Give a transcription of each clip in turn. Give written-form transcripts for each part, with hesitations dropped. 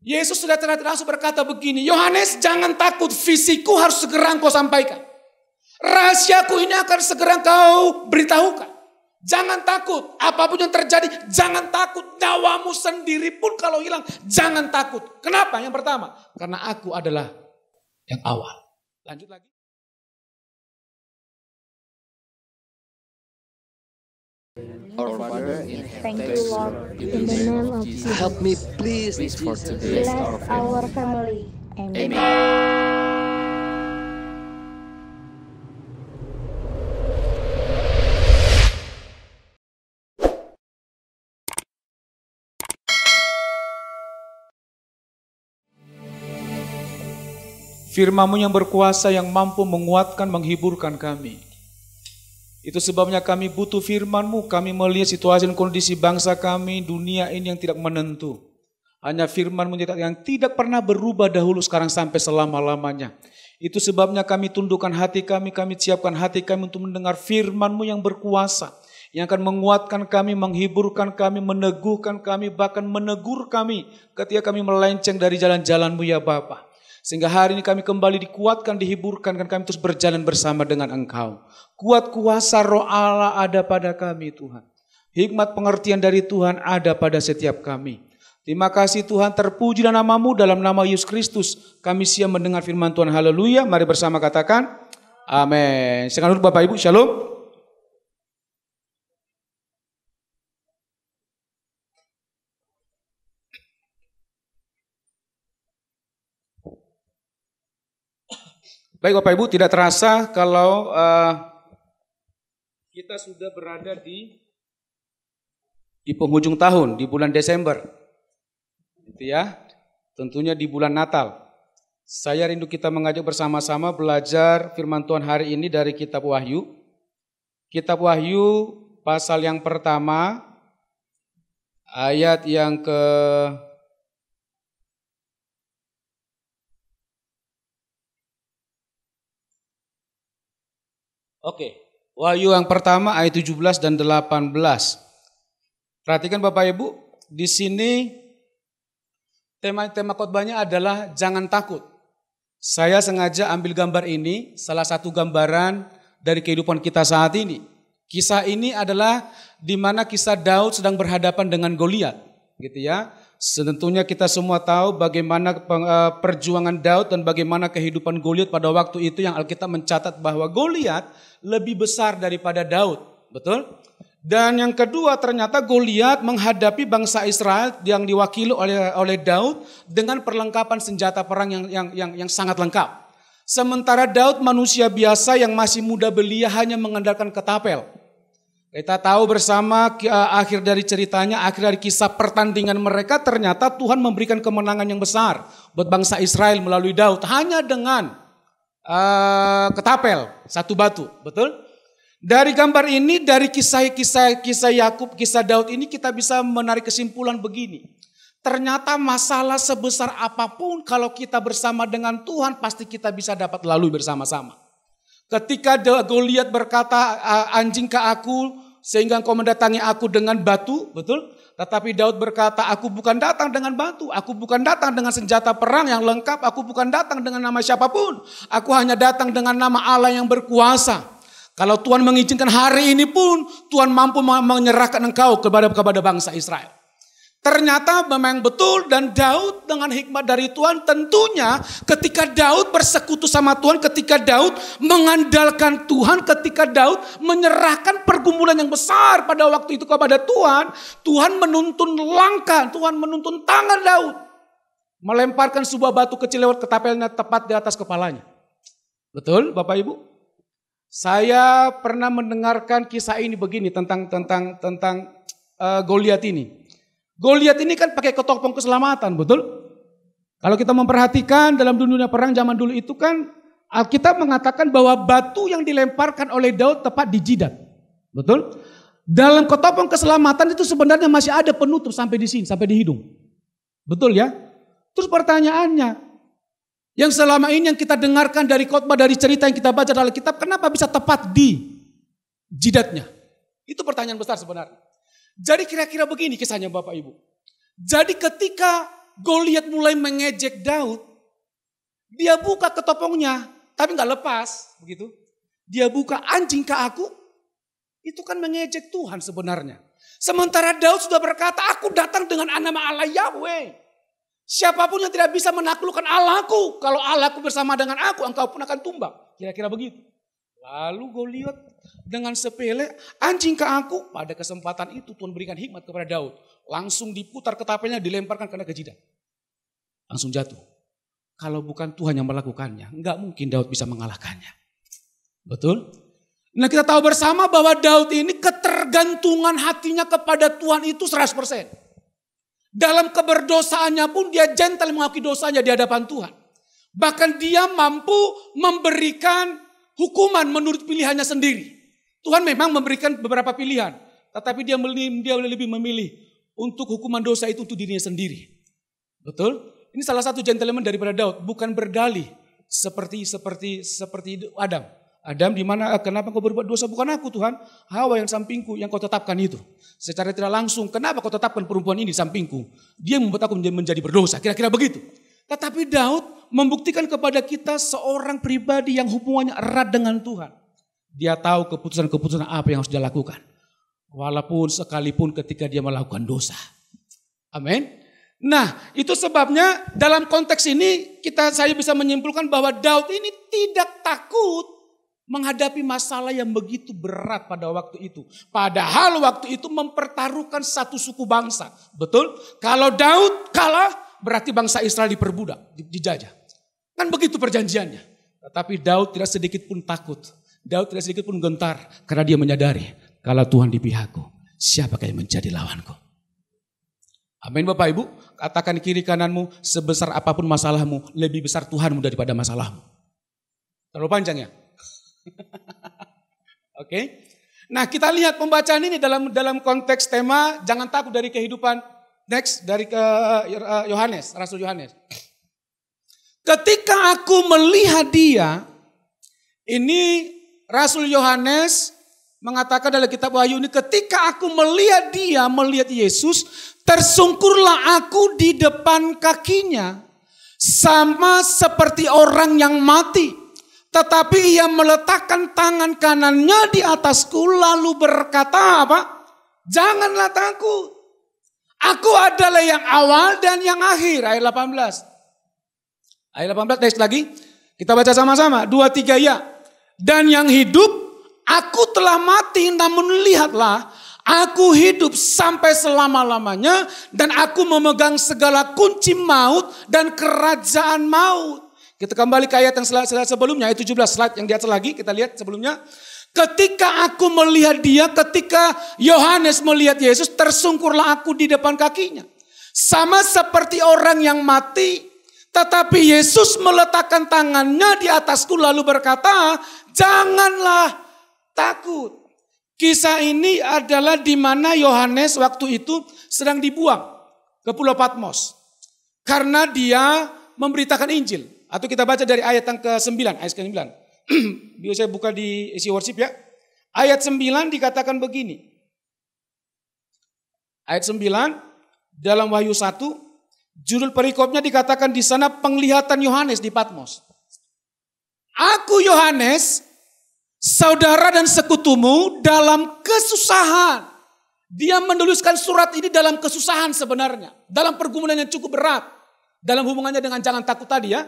Yesus sudah langsung berkata begini, Yohanes jangan takut, visiku harus segera engkau sampaikan. Rahasiaku ini akan segera engkau beritahukan. Jangan takut, apapun yang terjadi, jangan takut. Nyawamu sendiri pun kalau hilang, jangan takut. Kenapa? Yang pertama, karena aku adalah yang awal. Lanjut lagi. Our Father in Thank you, Lord, in the name of Jesus. help me please for today. Bless our family. Amen. Firman-Mu yang berkuasa yang mampu menguatkan, menghiburkan kami. Itu sebabnya kami butuh firman-Mu. Kami melihat situasi dan kondisi bangsa kami, dunia ini yang tidak menentu. Hanya firman-Mu yang tidak pernah berubah dahulu, sekarang sampai selama-lamanya. Itu sebabnya kami tundukkan hati kami siapkan hati kami untuk mendengar firman-Mu yang berkuasa. Yang akan menguatkan kami, menghiburkan kami, meneguhkan kami, bahkan menegur kami ketika kami melenceng dari jalan-jalan-Mu ya Bapa. Sehingga hari ini kami kembali dikuatkan, dihiburkan, dan kami terus berjalan bersama dengan Engkau. Kuat kuasa roh Allah ada pada kami Tuhan. Hikmat pengertian dari Tuhan ada pada setiap kami. Terima kasih Tuhan, terpujilah nama-Mu, dalam nama Yesus Kristus. Kami siap mendengar firman Tuhan, haleluya. Mari bersama katakan, amin. Silakan duduk Bapak Ibu, shalom. Baik Bapak Ibu, tidak terasa kalau kita sudah berada di penghujung tahun, di bulan Desember. Gitu ya. Tentunya di bulan Natal. Saya rindu kita mengajak bersama-sama belajar firman Tuhan hari ini dari kitab Wahyu. Kitab Wahyu pasal yang pertama, ayat yang Oke, Wahyu yang pertama ayat 17 dan 18. Perhatikan Bapak Ibu, di sini tema khotbahnya adalah jangan takut. Saya sengaja ambil gambar ini, salah satu gambaran dari kehidupan kita saat ini. Kisah ini adalah di mana kisah Daud sedang berhadapan dengan Goliat, gitu ya. Tentunya kita semua tahu bagaimana perjuangan Daud dan bagaimana kehidupan Goliat pada waktu itu, yang Alkitab mencatat bahwa Goliat lebih besar daripada Daud, betul? Dan yang kedua, ternyata Goliat menghadapi bangsa Israel yang diwakili oleh Daud dengan perlengkapan senjata perang yang sangat lengkap. Sementara Daud manusia biasa yang masih muda belia hanya mengandalkan ketapel. Kita tahu bersama akhir dari ceritanya, akhir dari kisah pertandingan mereka, ternyata Tuhan memberikan kemenangan yang besar buat bangsa Israel melalui Daud hanya dengan ketapel, satu batu, betul? Dari gambar ini, dari kisah Yakub, kisah Daud ini kita bisa menarik kesimpulan begini. Ternyata masalah sebesar apapun kalau kita bersama dengan Tuhan pasti kita bisa dapat lalui bersama-sama. Ketika Goliat berkata, anjing ke aku sehingga engkau mendatangi aku dengan batu, betul? Tetapi Daud berkata, aku bukan datang dengan batu, aku bukan datang dengan senjata perang yang lengkap, aku bukan datang dengan nama siapapun. Aku hanya datang dengan nama Allah yang berkuasa. Kalau Tuhan mengizinkan hari ini pun, Tuhan mampu menyerahkan engkau kepada bangsa Israel. Ternyata memang betul, dan Daud dengan hikmat dari Tuhan tentunya ketika Daud bersekutu sama Tuhan, ketika Daud mengandalkan Tuhan, ketika Daud menyerahkan pergumulan yang besar pada waktu itu kepada Tuhan, Tuhan menuntun langkah, Tuhan menuntun tangan Daud. Melemparkan sebuah batu kecil lewat ketapelnya tepat di atas kepalanya. Betul Bapak Ibu? Saya pernah mendengarkan kisah ini begini tentang Goliat ini. Goliat ini kan pakai ketopong keselamatan, betul? Kalau kita memperhatikan dalam dunia perang zaman dulu itu kan Alkitab mengatakan bahwa batu yang dilemparkan oleh Daud tepat di jidat, betul? Dalam ketopong keselamatan itu sebenarnya masih ada penutup sampai di sini, sampai di hidung, betul ya? Terus pertanyaannya, yang selama ini yang kita dengarkan dari khotbah, dari cerita yang kita baca dalam Alkitab, kenapa bisa tepat di jidatnya? Itu pertanyaan besar sebenarnya. Jadi kira-kira begini kisahnya Bapak Ibu. Jadi ketika Goliat mulai mengejek Daud, dia buka ketopongnya, tapi nggak lepas, begitu. Dia buka, anjing ke aku, itu kan mengejek Tuhan sebenarnya. Sementara Daud sudah berkata, aku datang dengan nama Allah Yahweh. Siapapun yang tidak bisa menaklukkan Allahku, kalau Allahku bersama dengan aku, engkau pun akan tumbang. Kira-kira begitu. Lalu Goliat dengan sepele, anjing ke aku. Pada kesempatan itu Tuhan berikan hikmat kepada Daud. Langsung diputar ketapelnya, dilemparkan kena ke jidat. Langsung jatuh. Kalau bukan Tuhan yang melakukannya, enggak mungkin Daud bisa mengalahkannya. Betul? Nah, kita tahu bersama bahwa Daud ini ketergantungan hatinya kepada Tuhan itu 100%. Dalam keberdosaannya pun dia gentle mengakui dosanya di hadapan Tuhan. Bahkan dia mampu memberikan hukuman menurut pilihannya sendiri. Tuhan memang memberikan beberapa pilihan. Tetapi dia lebih memilih untuk hukuman dosa itu untuk dirinya sendiri. Betul? Ini salah satu gentleman daripada Daud. Bukan berdalih seperti Adam. Adam, di mana kenapa kau berbuat dosa? Bukan aku Tuhan, Hawa yang sampingku yang kau tetapkan itu. Secara tidak langsung, kenapa kau tetapkan perempuan ini di sampingku? Dia membuat aku menjadi berdosa, kira-kira begitu. Tetapi Daud membuktikan kepada kita seorang pribadi yang hubungannya erat dengan Tuhan. Dia tahu keputusan-keputusan apa yang harus dia lakukan. Walaupun sekalipun ketika dia melakukan dosa. Amin. Nah, itu sebabnya dalam konteks ini saya bisa menyimpulkan bahwa Daud ini tidak takut menghadapi masalah yang begitu berat pada waktu itu. Padahal waktu itu mempertaruhkan satu suku bangsa. Betul? Kalau Daud kalah, berarti bangsa Israel diperbudak, dijajah. Kan begitu perjanjiannya. Tetapi Daud tidak sedikit pun takut. Daud tidak sedikit pun gentar. Karena dia menyadari, kalau Tuhan di pihakku, siapakah yang menjadi lawanku? Amin Bapak Ibu. Katakan kiri kananmu, sebesar apapun masalahmu, lebih besar Tuhanmu daripada masalahmu. Terlalu panjang ya? Oke. Nah, kita lihat pembacaan ini dalam konteks tema jangan takut dari kehidupan. Next, dari ke Yohanes, Rasul Yohanes. Ketika aku melihat dia, ini Rasul Yohanes mengatakan dalam kitab Wahyu ini, ketika aku melihat dia, melihat Yesus, tersungkurlah aku di depan kakinya, sama seperti orang yang mati. Tetapi ia meletakkan tangan kanannya di atasku lalu berkata apa? Janganlah takut. Aku adalah yang awal dan yang akhir. Ayat 18. Ayat 18 next lagi. Kita baca sama-sama. 2, 3 ya. Dan yang hidup, aku telah mati namun lihatlah. Aku hidup sampai selama-lamanya. Dan aku memegang segala kunci maut dan kerajaan maut. Kita kembali ke ayat yang sebelumnya, ayat 17, slide yang di atas lagi, kita lihat sebelumnya. Ketika aku melihat dia, ketika Yohanes melihat Yesus, tersungkurlah aku di depan kakinya. Sama seperti orang yang mati, tetapi Yesus meletakkan tangannya di atasku lalu berkata, janganlah takut. Kisah ini adalah di mana Yohanes waktu itu sedang dibuang ke Pulau Patmos. Karena dia memberitakan Injil. Atau kita baca dari ayat yang ke-9, ayat ke-9. Biar saya buka di isi worship ya. Ayat 9 dikatakan begini. Ayat 9 dalam Wahyu 1, judul perikopnya dikatakan di sana penglihatan Yohanes di Patmos. Aku Yohanes, saudara dan sekutumu dalam kesusahan. Dia menuliskan surat ini dalam kesusahan sebenarnya. Dalam pergumulan yang cukup berat. Dalam hubungannya dengan jangan takut tadi ya.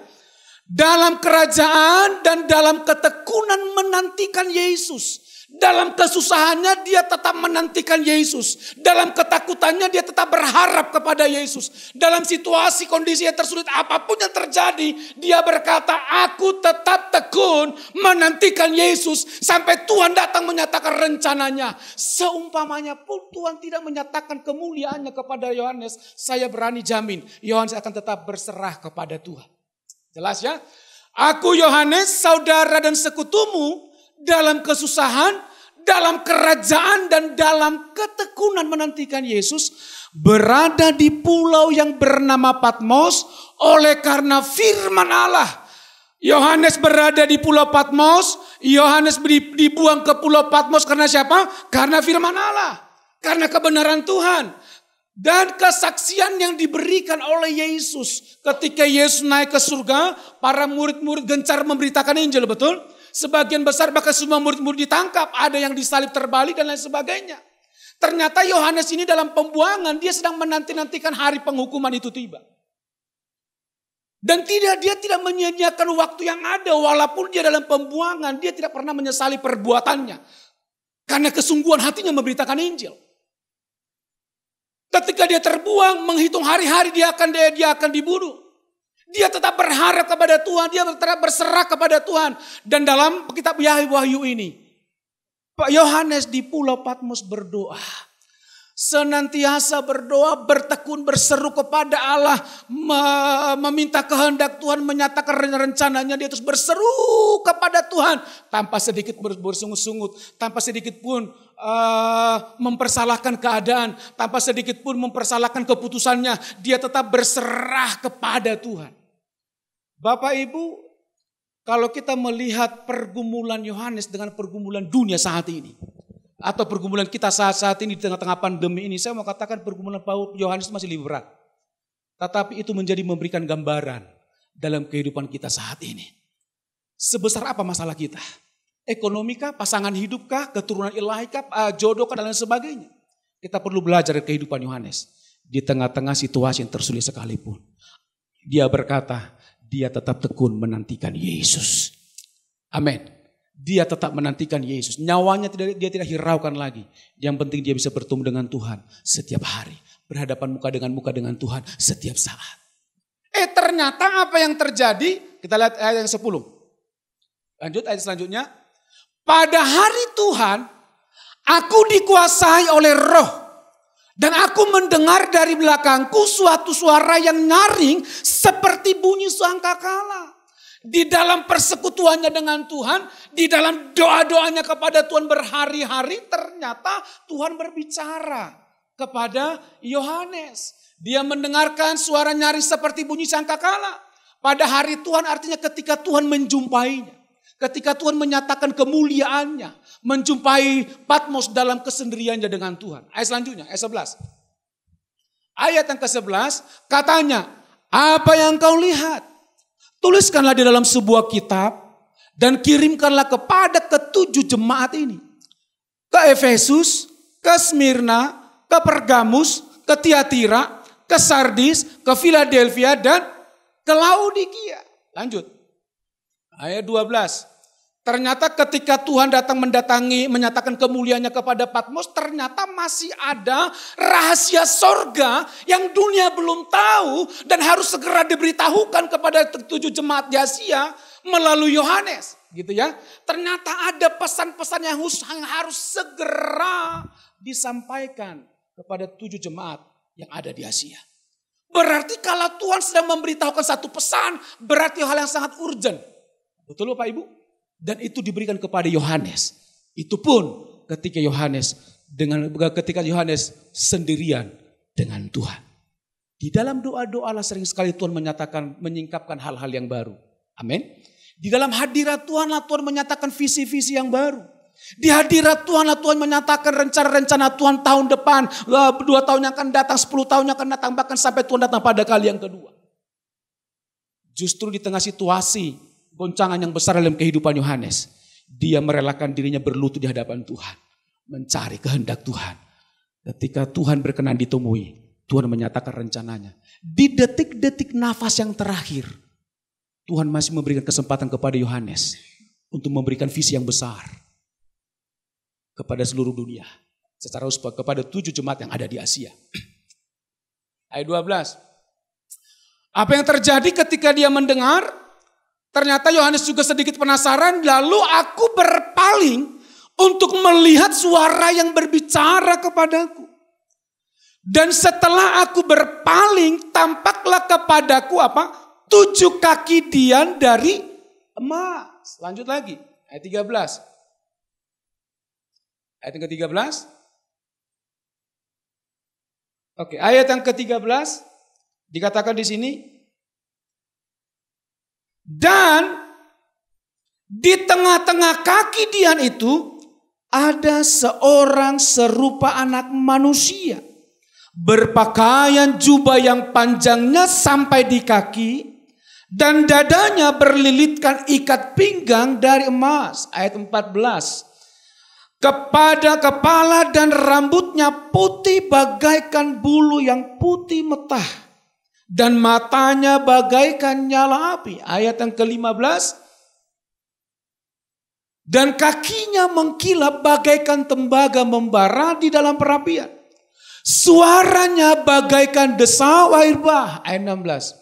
Dalam kerajaan dan dalam ketekunan menantikan Yesus. Dalam kesusahannya dia tetap menantikan Yesus. Dalam ketakutannya dia tetap berharap kepada Yesus. Dalam situasi kondisi yang tersulit apapun yang terjadi. Dia berkata, aku tetap tekun menantikan Yesus. Sampai Tuhan datang menyatakan rencananya. Seumpamanya pun Tuhan tidak menyatakan kemuliaannya kepada Yohanes. Saya berani jamin Yohanes akan tetap berserah kepada Tuhan. Jelas ya? Aku Yohanes, saudara dan sekutumu dalam kesusahan, dalam kerajaan dan dalam ketekunan menantikan Yesus, berada di pulau yang bernama Patmos oleh karena firman Allah. Yohanes berada di pulau Patmos, Yohanes dibuang ke pulau Patmos karena siapa? Karena firman Allah, karena kebenaran Tuhan. Dan kesaksian yang diberikan oleh Yesus. Ketika Yesus naik ke surga, para murid-murid gencar memberitakan Injil, betul? Sebagian besar bahkan semua murid-murid ditangkap. Ada yang disalib terbalik dan lain sebagainya. Ternyata Yohanes ini dalam pembuangan, dia sedang menanti-nantikan hari penghukuman itu tiba. Dan dia tidak menyia-nyiakan waktu yang ada. Walaupun dia dalam pembuangan, dia tidak pernah menyesali perbuatannya. Karena kesungguhan hatinya memberitakan Injil. Ketika dia terbuang, menghitung hari-hari dia akan dibunuh. Dia tetap berharap kepada Tuhan, dia tetap berserah kepada Tuhan. Dan dalam kitab Wahyu ini, Pak Yohanes di Pulau Patmos berdoa. Senantiasa berdoa, bertekun, berseru kepada Allah. Meminta kehendak Tuhan, menyatakan rencananya. Dia terus berseru kepada Tuhan. Tanpa sedikit bersungut-sungut. Tanpa sedikit pun mempersalahkan keadaan. Tanpa sedikit pun mempersalahkan keputusannya. Dia tetap berserah kepada Tuhan. Bapak Ibu, kalau kita melihat pergumulan Yohanes dengan pergumulan dunia saat ini. Atau pergumulan kita saat ini di tengah-tengah pandemi ini. Saya mau katakan pergumulan Yohanes masih lebih berat. Tetapi itu menjadi memberikan gambaran dalam kehidupan kita saat ini. Sebesar apa masalah kita? Ekonomikah, pasangan hidupkah, keturunan ilahikah, jodohkah dan lain sebagainya. Kita perlu belajar dari kehidupan Yohanes. Di tengah-tengah situasi yang tersulit sekalipun. Dia berkata, dia tetap tekun menantikan Yesus. Amin. Dia tetap menantikan Yesus. Nyawanya dia tidak hiraukan lagi. Yang penting dia bisa bertemu dengan Tuhan setiap hari. Berhadapan muka dengan Tuhan setiap saat. Ternyata apa yang terjadi? Kita lihat ayat yang 10. Lanjut ayat selanjutnya. Pada hari Tuhan, aku dikuasai oleh Roh. Dan aku mendengar dari belakangku suatu suara yang nyaring seperti bunyi sangkakala. Di dalam persekutuannya dengan Tuhan, di dalam doa-doanya kepada Tuhan berhari-hari, ternyata Tuhan berbicara kepada Yohanes. Dia mendengarkan suara nyaring seperti bunyi sangkakala. Pada hari Tuhan artinya ketika Tuhan menjumpainya. Ketika Tuhan menyatakan kemuliaannya. Menjumpai Patmos dalam kesendiriannya dengan Tuhan. Ayat selanjutnya, ayat 11. Ayat yang ke-11 katanya, apa yang kau lihat? Tuliskanlah di dalam sebuah kitab dan kirimkanlah kepada ketujuh jemaat ini. Ke Efesus, ke Smyrna, ke Pergamus, ke Tiatira, ke Sardis, ke Philadelphia dan ke Laodikia. Lanjut. Ayat 12. Ternyata ketika Tuhan datang menyatakan kemuliaannya kepada Patmos, ternyata masih ada rahasia sorga yang dunia belum tahu dan harus segera diberitahukan kepada 7 jemaat di Asia melalui Yohanes, gitu ya. Ternyata ada pesan-pesan yang harus segera disampaikan kepada 7 jemaat yang ada di Asia. Berarti kalau Tuhan sedang memberitahukan satu pesan, berarti hal yang sangat urgent. Betul Bapak Ibu? Dan itu diberikan kepada Yohanes. Itu pun ketika Yohanes sendirian dengan Tuhan. Di dalam doa-doa lah sering sekali Tuhan menyingkapkan hal-hal yang baru. Amin. Di dalam hadirat Tuhan lah Tuhan menyatakan visi-visi yang baru. Di hadirat Tuhan lah Tuhan menyatakan rencana-rencana Tuhan tahun depan. 2 tahun yang akan datang, 10 tahun yang akan datang. Bahkan sampai Tuhan datang pada kali yang kedua. Justru di tengah situasi goncangan yang besar dalam kehidupan Yohanes. Dia merelakan dirinya berlutut di hadapan Tuhan. Mencari kehendak Tuhan. Ketika Tuhan berkenan ditemui, Tuhan menyatakan rencananya. Di detik-detik nafas yang terakhir, Tuhan masih memberikan kesempatan kepada Yohanes untuk memberikan visi yang besar kepada seluruh dunia. Secara khusus kepada 7 jemaat yang ada di Asia. Ayat 12. Apa yang terjadi ketika dia mendengar? Ternyata Yohanes juga sedikit penasaran, lalu aku berpaling untuk melihat suara yang berbicara kepadaku. Dan setelah aku berpaling, tampaklah kepadaku 7 kaki dian dari emas. Lanjut lagi, ayat 13. Ayat yang ke-13. Oke, ayat yang ke-13 dikatakan di sini. Dan di tengah-tengah kaki dian itu ada seorang serupa anak manusia. berpakaian jubah yang panjangnya sampai di kaki, dan dadanya berlilitkan ikat pinggang dari emas. Ayat 14. Kepada kepala dan rambutnya putih bagaikan bulu yang putih metah, dan matanya bagaikan nyala api. Ayat yang ke-15. Dan kakinya mengkilap bagaikan tembaga membara di dalam perapian. Suaranya bagaikan desau air bah. Ayat 16.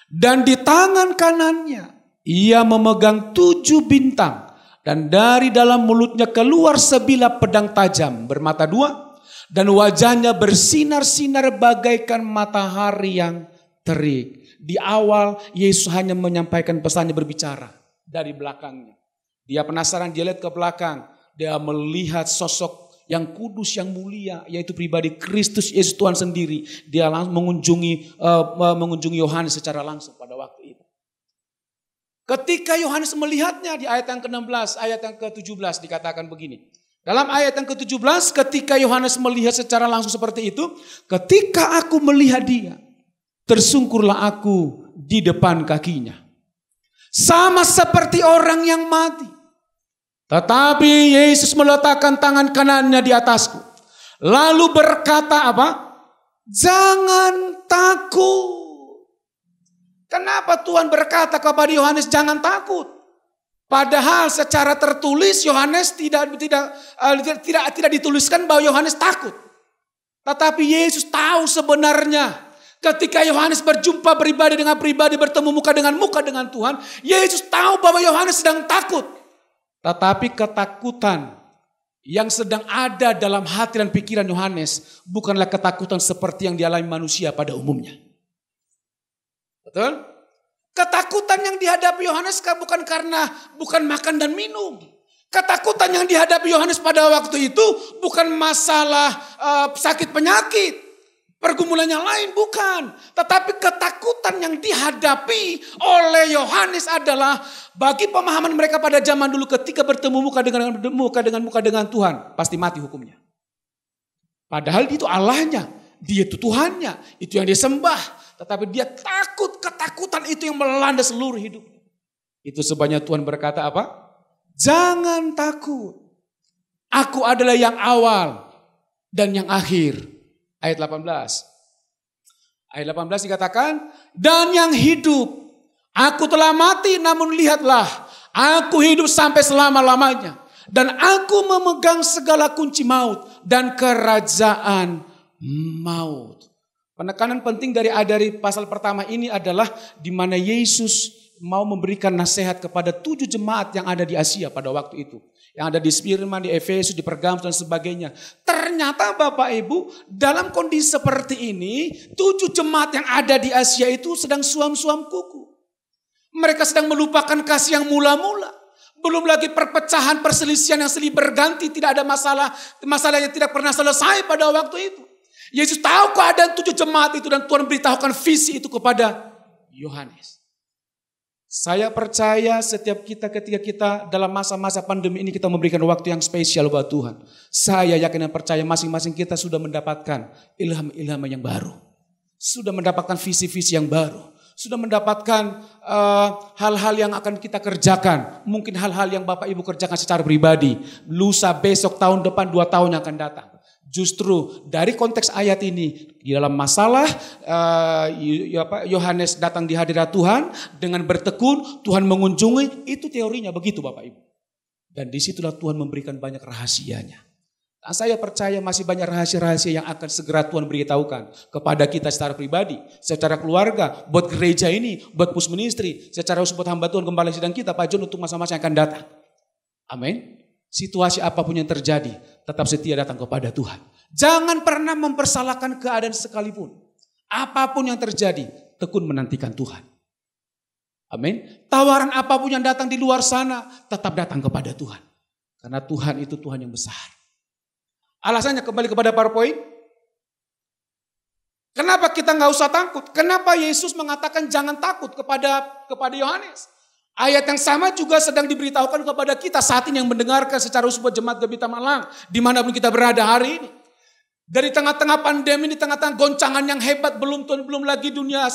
Dan di tangan kanannya ia memegang 7 bintang. Dan dari dalam mulutnya keluar sebilah pedang tajam bermata 2. Dan wajahnya bersinar-sinar bagaikan matahari yang terik. Di awal Yesus hanya menyampaikan pesannya, berbicara dari belakangnya. Dia penasaran, dia lihat ke belakang. Dia melihat sosok yang kudus, yang mulia, yaitu pribadi Kristus Yesus Tuhan sendiri. Dia langsung mengunjungi Yohanes secara langsung pada waktu itu. Ketika Yohanes melihatnya di ayat yang ke-16, ayat yang ke-17 dikatakan begini. Dalam ayat yang ke-17, ketika Yohanes melihat secara langsung seperti itu, ketika aku melihat dia, tersungkurlah aku di depan kakinya. Sama seperti orang yang mati. Tetapi Yesus meletakkan tangan kanannya di atasku. Lalu berkata apa? Jangan takut. Kenapa Tuhan berkata kepada Yohanes jangan takut? Padahal secara tertulis Yohanes tidak dituliskan bahwa Yohanes takut. Tetapi Yesus tahu sebenarnya ketika Yohanes berjumpa pribadi dengan pribadi, bertemu muka dengan Tuhan, Yesus tahu bahwa Yohanes sedang takut. Tetapi ketakutan yang sedang ada dalam hati dan pikiran Yohanes bukanlah ketakutan seperti yang dialami manusia pada umumnya. Betul? Ketakutan yang dihadapi Yohanes bukan makan dan minum. Ketakutan yang dihadapi Yohanes pada waktu itu bukan masalah sakit penyakit, pergumulan yang lain, bukan. Tetapi ketakutan yang dihadapi oleh Yohanes adalah bagi pemahaman mereka pada zaman dulu, ketika bertemu muka dengan Tuhan, pasti mati hukumnya. Padahal itu Allahnya, dia itu Tuhannya, itu yang dia sembah. Tetapi dia takut, ketakutan itu yang melanda seluruh hidup. Itu sebabnya Tuhan berkata apa? Jangan takut. Aku adalah yang awal dan yang akhir. Ayat 18. Ayat 18 dikatakan, dan yang hidup. Aku telah mati namun lihatlah, aku hidup sampai selama-lamanya. Dan aku memegang segala kunci maut dan kerajaan maut. Penekanan penting dari pasal pertama ini adalah di mana Yesus mau memberikan nasihat kepada 7 jemaat yang ada di Asia pada waktu itu. Yang ada di Smyrna, di Efesus, di Pergamus dan sebagainya. Ternyata Bapak Ibu, dalam kondisi seperti ini, 7 jemaat yang ada di Asia itu sedang suam-suam kuku. Mereka sedang melupakan kasih yang mula-mula. Belum lagi perpecahan, perselisihan yang silih berganti, tidak ada masalah yang tidak pernah selesai pada waktu itu. Yesus tahu keadaan 7 jemaat itu dan Tuhan beritahukan visi itu kepada Yohanes. Saya percaya setiap kita ketika kita dalam masa-masa pandemi ini kita memberikan waktu yang spesial buat Tuhan. Saya yakin dan percaya masing-masing kita sudah mendapatkan ilham-ilham yang baru. Sudah mendapatkan visi-visi yang baru. Sudah mendapatkan hal-hal yang akan kita kerjakan. Mungkin hal-hal yang Bapak Ibu kerjakan secara pribadi. Lusa, besok, tahun depan, 2 tahun yang akan datang. Justru dari konteks ayat ini, di dalam masalah Yohanes datang di hadirat Tuhan dengan bertekun, Tuhan mengunjungi, itu teorinya begitu Bapak Ibu. Dan disitulah Tuhan memberikan banyak rahasianya. Dan saya percaya masih banyak rahasia-rahasia yang akan segera Tuhan beritahukan kepada kita secara pribadi, secara keluarga, buat gereja ini, buat push ministry, secara buat hamba Tuhan kembali sidang kita, Pak John, untuk masa-masa yang akan datang. Amin. Situasi apapun yang terjadi, tetap setia datang kepada Tuhan. Jangan pernah mempersalahkan keadaan sekalipun. Apapun yang terjadi, tekun menantikan Tuhan. Amin. Tawaran apapun yang datang di luar sana, tetap datang kepada Tuhan. Karena Tuhan itu Tuhan yang besar. Alasannya kembali kepada PowerPoint. Kenapa kita nggak usah takut? Kenapa Yesus mengatakan jangan takut kepada Yohanes? Ayat yang sama juga sedang diberitahukan kepada kita saat ini yang mendengarkan secara usus buat jemaat Gebita Malang, dimanapun kita berada hari ini. Dari tengah-tengah pandemi, di tengah-tengah goncangan yang hebat, belum lagi dunia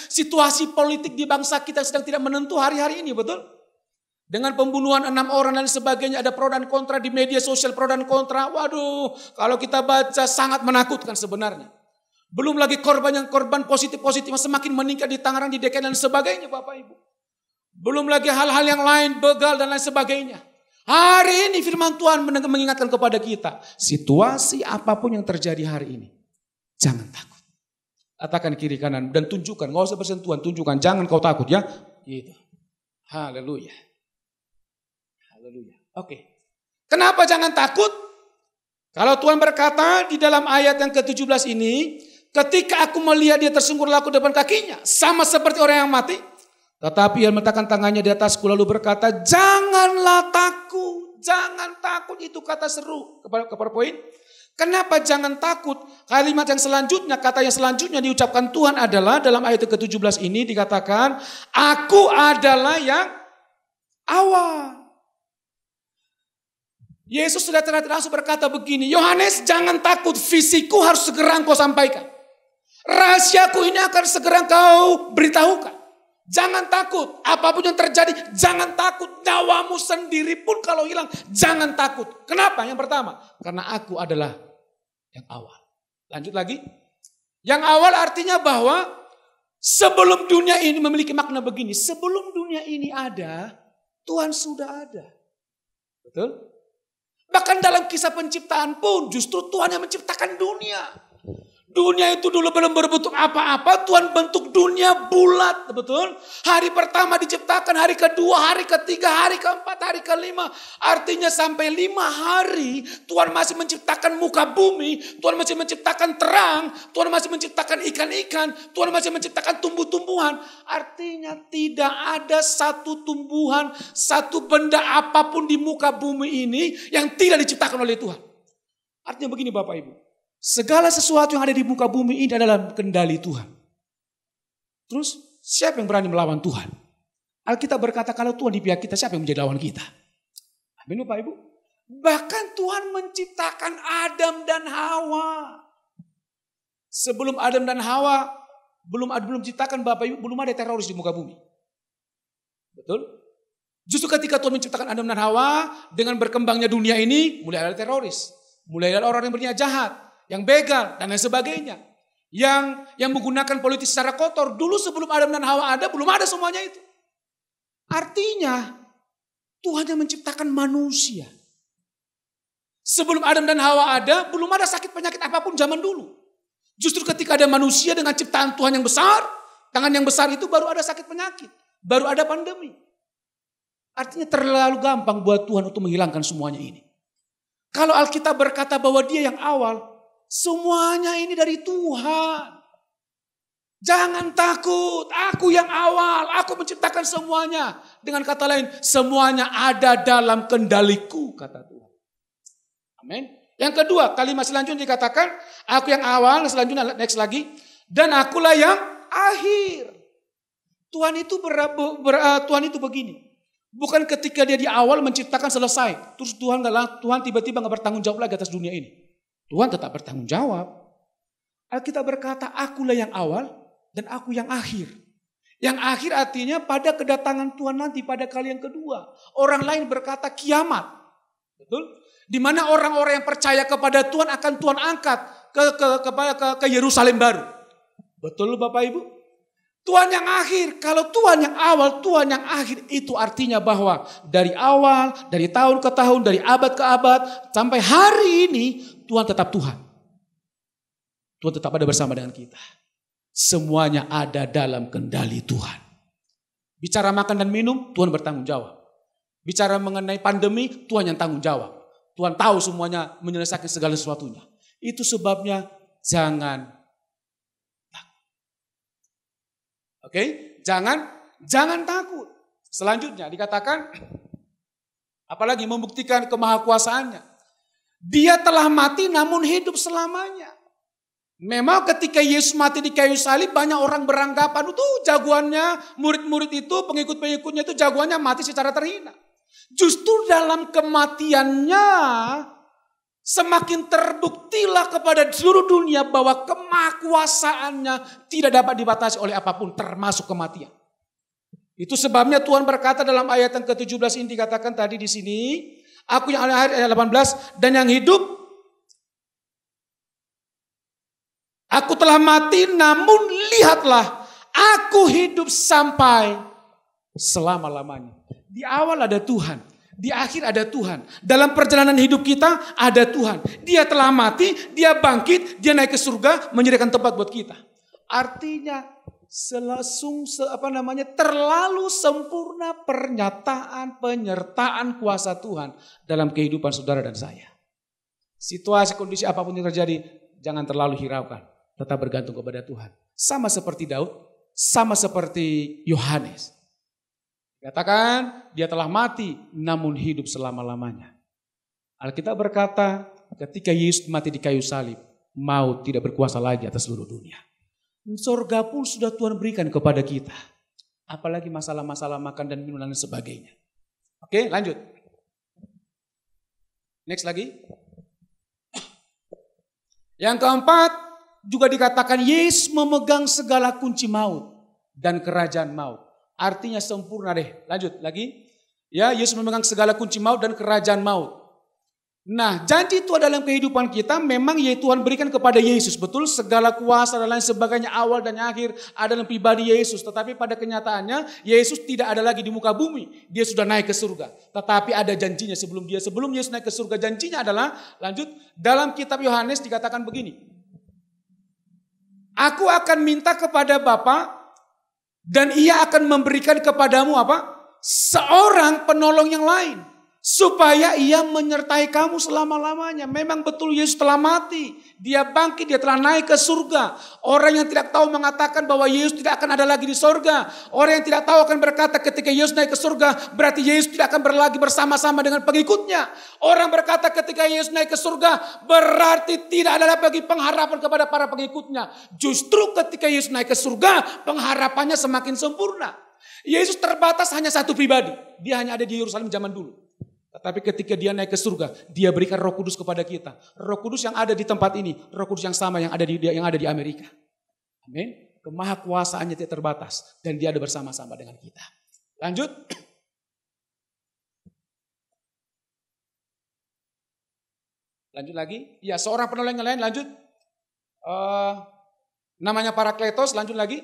situasi politik di bangsa kita sedang tidak menentu hari-hari ini, betul? Dengan pembunuhan 6 orang dan sebagainya, ada pro dan kontra di media sosial, pro dan kontra. Waduh, kalau kita baca sangat menakutkan sebenarnya. Belum lagi korban positif semakin meningkat di Tangerang, di DKI dan sebagainya, Bapak Ibu. Belum lagi hal-hal yang lain, begal dan lain sebagainya. Hari ini firman Tuhan mengingatkan kepada kita, situasi apapun yang terjadi hari ini, jangan takut. Katakan kiri kanan dan tunjukkan, nggak usah bersentuhan, tunjukkan, jangan kau takut ya. Gitu. Haleluya. Haleluya. Oke. Kenapa jangan takut? Kalau Tuhan berkata di dalam ayat yang ke-17 ini, ketika aku melihat dia tersungkur laku depan kakinya, sama seperti orang yang mati. Tetapi ia meletakkan tangannya di atasku lalu berkata, janganlah takut, jangan takut. Itu kata seru kepada poin. Kenapa jangan takut? Kalimat yang selanjutnya, kata yang selanjutnya diucapkan Tuhan adalah dalam ayat ke-17 ini dikatakan, aku adalah yang awal. Yesus sudah langsung berkata begini, Yohanes jangan takut, visiku harus segera engkau sampaikan. Rahasiaku ini akan segera engkau beritahukan. Jangan takut, apapun yang terjadi, jangan takut. Nyawamu sendiri pun kalau hilang, jangan takut. Kenapa? Yang pertama, karena aku adalah yang awal. Lanjut lagi. Yang awal artinya bahwa sebelum dunia ini memiliki makna begini. Sebelum dunia ini ada, Tuhan sudah ada. Betul? Bahkan dalam kisah penciptaan pun justru Tuhan yang menciptakan dunia. Dunia itu dulu belum berbentuk apa-apa, Tuhan bentuk dunia bulat, betul? Hari pertama diciptakan, hari kedua, hari ketiga, hari keempat, hari kelima. Artinya sampai 5 hari Tuhan masih menciptakan muka bumi, Tuhan masih menciptakan terang, Tuhan masih menciptakan ikan-ikan, Tuhan masih menciptakan tumbuh-tumbuhan. Artinya tidak ada satu tumbuhan, satu benda apapun di muka bumi ini yang tidak diciptakan oleh Tuhan. Artinya begini Bapak Ibu. Segala sesuatu yang ada di muka bumi ini adalah kendali Tuhan. Terus siapa yang berani melawan Tuhan? Alkitab berkata kalau Tuhan di pihak kita, siapa yang menjadi lawan kita? Amin Bapak Ibu. Bahkan Tuhan menciptakan Adam dan Hawa. Sebelum Adam dan Hawa belum ciptakan Bapak Ibu, belum ada teroris di muka bumi. Betul? Justru ketika Tuhan menciptakan Adam dan Hawa, dengan berkembangnya dunia ini, mulai ada teroris. Mulai ada orang yang berniat jahat. Yang begal dan lain sebagainya. Yang menggunakan politik secara kotor. Dulu sebelum Adam dan Hawa ada, belum ada semuanya itu. Artinya Tuhan yang menciptakan manusia. Sebelum Adam dan Hawa ada, belum ada sakit penyakit apapun zaman dulu. Justru ketika ada manusia dengan ciptaan Tuhan yang besar, tangan yang besar itu baru ada sakit penyakit. Baru ada pandemi. Artinya terlalu gampang buat Tuhan untuk menghilangkan semuanya ini. Kalau Alkitab berkata bahwa dia yang awal, semuanya ini dari Tuhan. Jangan takut, aku yang awal, aku menciptakan semuanya. Dengan kata lain, semuanya ada dalam kendaliku, kata Tuhan. Amin. Yang kedua, kalimat selanjutnya dikatakan, aku yang awal, selanjutnya next lagi, dan akulah yang akhir. Tuhan itu begini. Bukan ketika dia di awal menciptakan selesai, terus Tuhan tiba-tiba nggak bertanggung jawab lagi atas dunia ini. Tuhan tetap bertanggung jawab. Alkitab berkata, akulah yang awal dan aku yang akhir. Yang akhir artinya pada kedatangan Tuhan nanti pada kali yang kedua. Orang lain berkata kiamat. Betul? Di mana orang-orang yang percaya kepada Tuhan akan Tuhan angkat ke Yerusalem baru. Betul Bapak Ibu? Tuhan yang akhir, kalau Tuhan yang awal, Tuhan yang akhir, itu artinya bahwa dari awal, dari tahun ke tahun, dari abad ke abad, sampai hari ini, Tuhan tetap Tuhan. Tuhan tetap ada bersama dengan kita. Semuanya ada dalam kendali Tuhan. Bicara makan dan minum, Tuhan bertanggung jawab. Bicara mengenai pandemi, Tuhan yang tanggung jawab. Tuhan tahu semuanya, menyelesaikan segala sesuatunya. Itu sebabnya jangan takut. Oke, jangan takut. Selanjutnya dikatakan, apalagi membuktikan kemahakuasaannya. Dia telah mati namun hidup selamanya. Memang ketika Yesus mati di kayu salib, banyak orang beranggapan itu jagoannya, murid-murid itu, pengikut-pengikutnya itu jagoannya mati secara terhina. Justru dalam kematiannya, semakin terbuktilah kepada seluruh dunia bahwa kemahakuasaannya tidak dapat dibatasi oleh apapun, termasuk kematian. Itu sebabnya Tuhan berkata dalam ayat yang ke-17 ini dikatakan tadi di sini, aku yang ada ayat 18, dan yang hidup, aku telah mati namun lihatlah, aku hidup sampai selama-lamanya. Di awal ada Tuhan, di akhir ada Tuhan. Dalam perjalanan hidup kita ada Tuhan. Dia telah mati, dia bangkit, dia naik ke surga, menyediakan tempat buat kita. Artinya terlalu sempurna pernyataan penyertaan kuasa Tuhan dalam kehidupan saudara dan saya. Situasi kondisi apapun yang terjadi, jangan terlalu hiraukan, tetap bergantung kepada Tuhan. Sama seperti Daud, sama seperti Yohanes. Katakan dia telah mati namun hidup selama-lamanya. Alkitab berkata ketika Yesus mati di kayu salib, maut tidak berkuasa lagi atas seluruh dunia. Surga pun sudah Tuhan berikan kepada kita. Apalagi masalah-masalah makan dan minum dan sebagainya. Oke, lanjut. Next lagi. Yang keempat, juga dikatakan Yesus memegang segala kunci maut dan kerajaan maut. Artinya sempurna deh. Lanjut lagi. Ya, Yesus memegang segala kunci maut dan kerajaan maut. Nah, janji Tuhan dalam kehidupan kita memang Tuhan berikan kepada Yesus. Betul, segala kuasa dan lain sebagainya awal dan akhir ada dalam pribadi Yesus. Tetapi pada kenyataannya Yesus tidak ada lagi di muka bumi. Dia sudah naik ke surga. Tetapi ada janjinya sebelum Yesus naik ke surga. Janjinya adalah, lanjut, dalam kitab Yohanes dikatakan begini. Aku akan minta kepada Bapa dan ia akan memberikan kepadamu apa? Seorang penolong yang lain. Supaya ia menyertai kamu selama-lamanya. Memang betul Yesus telah mati. Dia bangkit, dia telah naik ke surga. Orang yang tidak tahu mengatakan bahwa Yesus tidak akan ada lagi di surga. Orang yang tidak tahu akan berkata ketika Yesus naik ke surga, berarti Yesus tidak akan lagi bersama-sama dengan pengikutnya. Orang berkata ketika Yesus naik ke surga, berarti tidak ada lagi pengharapan kepada para pengikutnya. Justru ketika Yesus naik ke surga, pengharapannya semakin sempurna. Yesus terbatas hanya satu pribadi. Dia hanya ada di Yerusalem zaman dulu. Tetapi ketika dia naik ke surga, dia berikan Roh Kudus kepada kita. Roh Kudus yang ada di tempat ini, Roh Kudus yang sama yang ada di Amerika. Amin. Kemahakuasaannya tidak terbatas dan dia ada bersama-sama dengan kita. Lanjut. Lanjut lagi. Ya, seorang penolong yang lain, lanjut. Namanya Parakletos, lanjut lagi.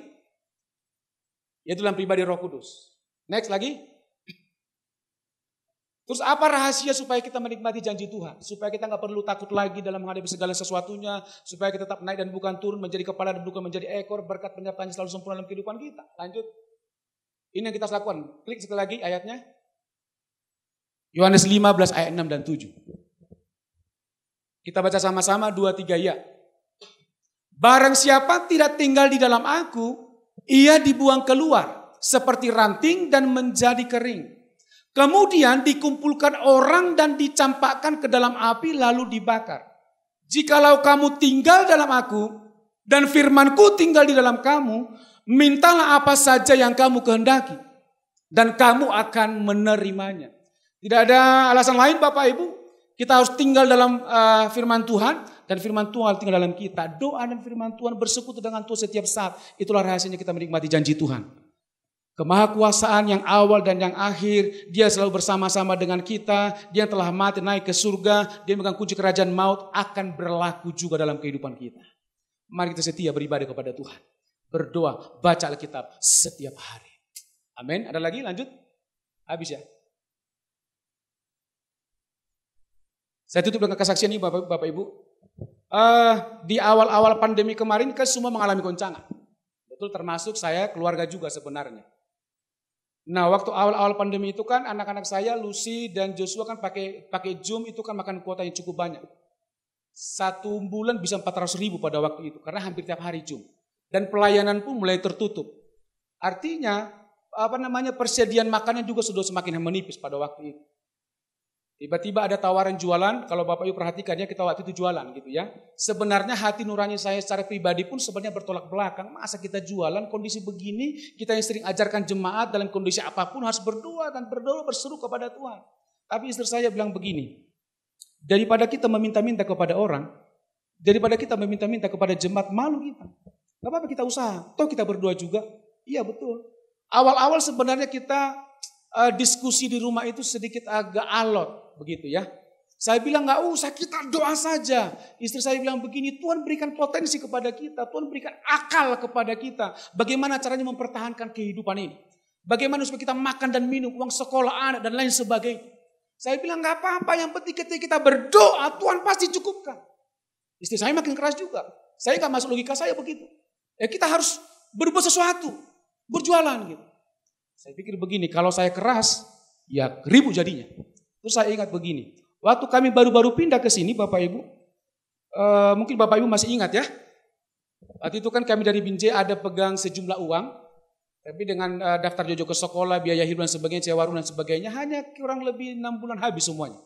Yaitu dalam pribadi Roh Kudus. Next lagi. Terus apa rahasia supaya kita menikmati janji Tuhan? Supaya kita nggak perlu takut lagi dalam menghadapi segala sesuatunya. Supaya kita tetap naik dan bukan turun, menjadi kepala dan bukan menjadi ekor. Berkat penyertaannya selalu sempurna dalam kehidupan kita. Lanjut. Ini yang kita lakukan. Klik sekali lagi ayatnya. Yohanes 15 ayat 6 dan 7. Kita baca sama-sama 2-3 ya. Barang siapa tidak tinggal di dalam aku, ia dibuang keluar seperti ranting dan menjadi kering. Kemudian dikumpulkan orang dan dicampakkan ke dalam api lalu dibakar. Jikalau kamu tinggal dalam aku dan firmanku tinggal di dalam kamu, mintalah apa saja yang kamu kehendaki dan kamu akan menerimanya. Tidak ada alasan lain Bapak Ibu. Kita harus tinggal dalam firman Tuhan dan firman Tuhan tinggal dalam kita. Doa dan firman Tuhan bersekutu dengan Tuhan setiap saat. Itulah rahasianya kita menikmati janji Tuhan. Kemahakuasaan yang awal dan yang akhir, dia selalu bersama-sama dengan kita, dia telah mati naik ke surga, dia memegang kunci kerajaan maut, akan berlaku juga dalam kehidupan kita. Mari kita setia beribadah kepada Tuhan. Berdoa, baca Alkitab setiap hari. Amin. Ada lagi? Lanjut. Habis ya. Saya tutup dengan kesaksian ini Bapak Ibu. Di awal-awal pandemi kemarin kan semua mengalami goncangan. Betul, termasuk saya, keluarga juga sebenarnya. Nah, waktu awal-awal pandemi itu kan anak-anak saya, Lucy dan Joshua kan pakai Zoom itu kan makan kuota yang cukup banyak. 1 bulan bisa 400.000 pada waktu itu karena hampir tiap hari Zoom. Dan pelayanan pun mulai tertutup. Artinya persediaan makanan juga sudah semakin menipis pada waktu itu. Tiba-tiba ada tawaran jualan, kalau Bapak Ibu perhatikan ya kita waktu itu jualan gitu ya. Sebenarnya hati nurani saya secara pribadi pun sebenarnya bertolak belakang. Masa kita jualan kondisi begini, kita yang sering ajarkan jemaat dalam kondisi apapun harus berdoa dan berdoa berseru kepada Tuhan. Tapi istri saya bilang begini, Daripada kita meminta-minta kepada orang, daripada kita meminta-minta kepada jemaat, malu kita. Gak apa-apa kita usaha, toh kita berdoa juga. Iya betul. Awal-awal sebenarnya kita diskusi di rumah itu sedikit agak alot begitu ya. Saya bilang gak usah, kita doa saja. Istri saya bilang begini, Tuhan berikan potensi kepada kita, Tuhan berikan akal kepada kita. Bagaimana caranya mempertahankan kehidupan ini. Bagaimana supaya kita makan dan minum, uang sekolah anak dan lain sebagainya. Saya bilang gak apa-apa, yang penting ketika kita berdoa Tuhan pasti cukupkan. Istri saya makin keras juga. Saya gak masuk logika saya begitu. Ya kita harus berbuat sesuatu, berjualan gitu. Saya pikir begini, kalau saya keras, ya ribut jadinya. Terus saya ingat begini, waktu kami baru-baru pindah ke sini Bapak Ibu, mungkin Bapak Ibu masih ingat ya. Waktu itu kan kami dari Binjai ada pegang sejumlah uang. Tapi dengan daftar Jojo ke sekolah, biaya hidup dan sebagainya, sewa rumah dan sebagainya, hanya kurang lebih 6 bulan habis semuanya.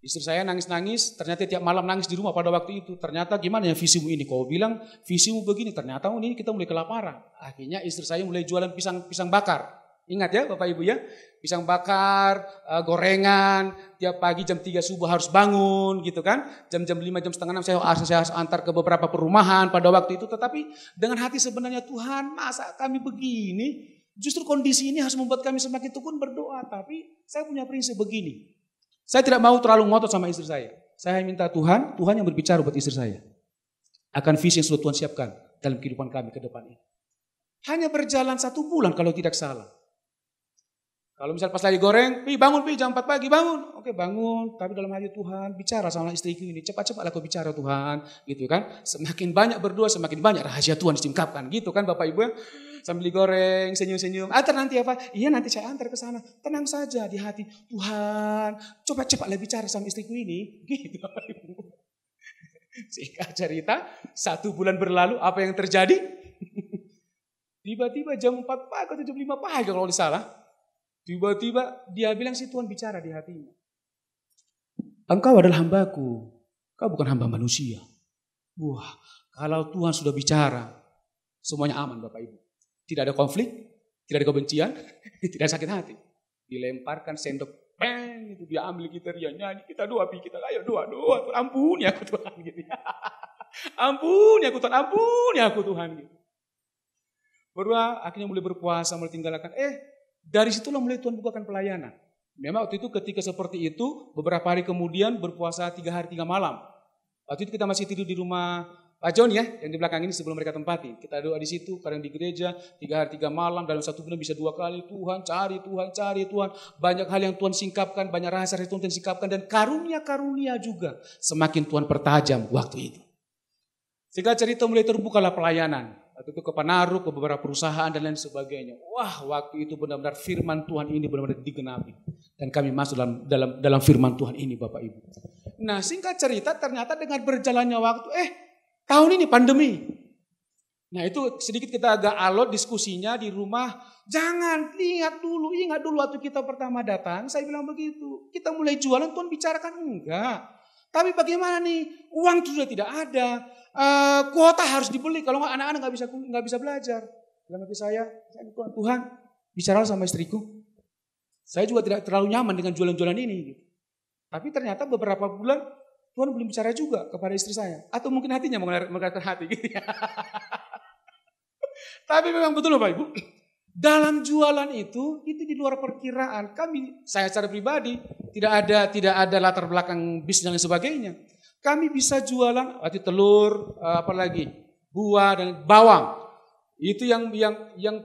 Istri saya nangis-nangis, ternyata tiap malam nangis di rumah pada waktu itu. Ternyata gimana ya visimu ini? Kau bilang visimu begini, ternyata ini kita mulai kelaparan. Akhirnya istri saya mulai jualan pisang bakar. Ingat ya Bapak Ibu ya, pisang bakar, gorengan, tiap pagi jam 3 subuh harus bangun gitu kan. Jam 5, jam setengah 6 saya harus antar ke beberapa perumahan pada waktu itu. Tetapi dengan hati sebenarnya, Tuhan masa kami begini, justru kondisi ini harus membuat kami semakin tekun berdoa. Tapi saya punya prinsip begini, saya tidak mau terlalu ngotot sama istri saya. Saya minta Tuhan yang berbicara buat istri saya. Akan visi yang sudah Tuhan siapkan dalam kehidupan kami ke depan ini. Hanya berjalan 1 bulan kalau tidak salah. Kalau misal pas lagi goreng, bangun jam 4 pagi bangun. Oke bangun, tapi dalam hati Tuhan bicara sama istriku ini. Cepat-cepatlah kau bicara Tuhan, gitu kan. Semakin banyak berdoa, semakin banyak rahasia Tuhan disingkapkan, gitu kan Bapak Ibu ya. Sambil digoreng, senyum-senyum. Antar nanti apa? Iya nanti saya antar ke sana. Tenang saja di hati. Tuhan, coba cepatlah bicara sama istriku ini. Gitu Bapak Ibu. Singkat cerita, 1 bulan berlalu, apa yang terjadi? Tiba-tiba jam 4 pagi atau jam 5 pagi kalau tidak salah. Tiba-tiba dia bilang si Tuhan bicara di hatinya. Engkau adalah hambaku, kau bukan hamba manusia. Wah, kalau Tuhan sudah bicara, semuanya aman Bapak Ibu. Tidak ada konflik, tidak ada kebencian, tidak sakit hati. Dilemparkan sendok, bang, itu dia ambil gitar, dia nyanyi, kita doa, ayo doa, Tuhan ampuni aku Tuhan. Gitu. Ampuni aku Tuhan, ampuni aku Tuhan. Gitu. Berdoa, akhirnya mulai berpuasa, mulai tinggalkan, dari situlah mulai Tuhan bukakan pelayanan. Memang waktu itu ketika seperti itu, beberapa hari kemudian berpuasa 3 hari 3 malam. Waktu itu kita masih tidur di rumah Pak John ya, yang di belakang ini sebelum mereka tempati. Kita doa di situ, kadang di gereja, 3 hari 3 malam, dalam 1 bulan bisa 2 kali. Tuhan cari Tuhan. Banyak hal yang Tuhan singkapkan, banyak rahasia yang Tuhan singkapkan. Dan karunia-karunia juga semakin Tuhan pertajam waktu itu. Sehingga cerita mulai terbukalah pelayanan. Waktu itu ke Panaruk, ke beberapa perusahaan dan lain sebagainya. Wah, waktu itu benar-benar firman Tuhan ini benar-benar digenapi. Dan kami masuk dalam firman Tuhan ini Bapak Ibu. Nah singkat cerita ternyata dengan berjalannya waktu, tahun ini pandemi. Nah itu sedikit kita agak alot diskusinya di rumah. Jangan, ingat dulu waktu kita pertama datang, saya bilang begitu. Kita mulai jualan, Tuhan bicarakan enggak. Tapi bagaimana nih, uang sudah tidak ada. Kuota harus dibeli, kalau nggak anak-anak nggak bisa belajar. Dalam hati saya Tuhan bicara sama istriku. Saya juga tidak terlalu nyaman dengan jualan-jualan ini. Gitu. Tapi ternyata beberapa bulan Tuhan belum bicara juga kepada istri saya, atau mungkin hatinya menggerakkan hati. Gitu ya. Tapi memang betul Bapak Ibu, dalam jualan itu di luar perkiraan kami. Saya secara pribadi tidak ada latar belakang bisnis dan sebagainya. Kami bisa jualan telur, apalagi buah dan bawang. Itu yang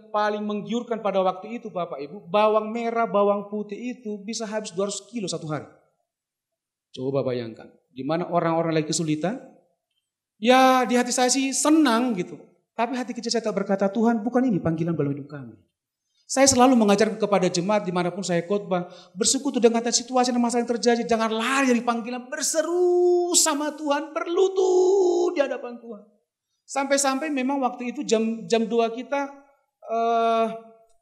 paling menggiurkan pada waktu itu Bapak Ibu. Bawang merah, bawang putih itu bisa habis 200 kilo 1 hari. Coba bayangkan. Di mana orang-orang lagi kesulitan. Ya di hati saya sih senang gitu. Tapi hati kecil saya tak berkata, Tuhan bukan ini panggilan dalam hidup kami. Saya selalu mengajar kepada jemaat dimanapun saya khotbah, bersekutu dengan situasi dan masalah yang terjadi, jangan lari dari panggilan, berseru sama Tuhan, berlutut di hadapan Tuhan. Sampai-sampai memang waktu itu jam 2 kita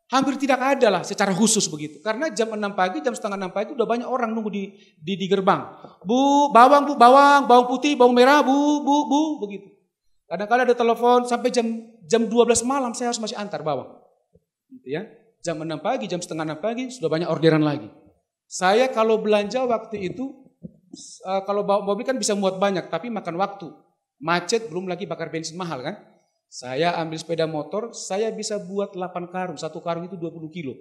hampir tidak ada lah secara khusus begitu. Karena jam 6 pagi, jam setengah 6 pagi udah banyak orang nunggu di gerbang. Bu, bawang putih, bawang merah, bu, begitu. Kadang-kadang ada telepon sampai jam 12 malam saya harus masih antar bawang. Gitu ya. Jam 6 pagi, jam setengah 6 pagi sudah banyak orderan lagi. Saya kalau belanja waktu itu kalau bawa mobil kan bisa muat banyak, tapi makan waktu. Macet, belum lagi bakar bensin mahal kan. Saya ambil sepeda motor, saya bisa buat 8 karung. Satu karung itu 20 kilo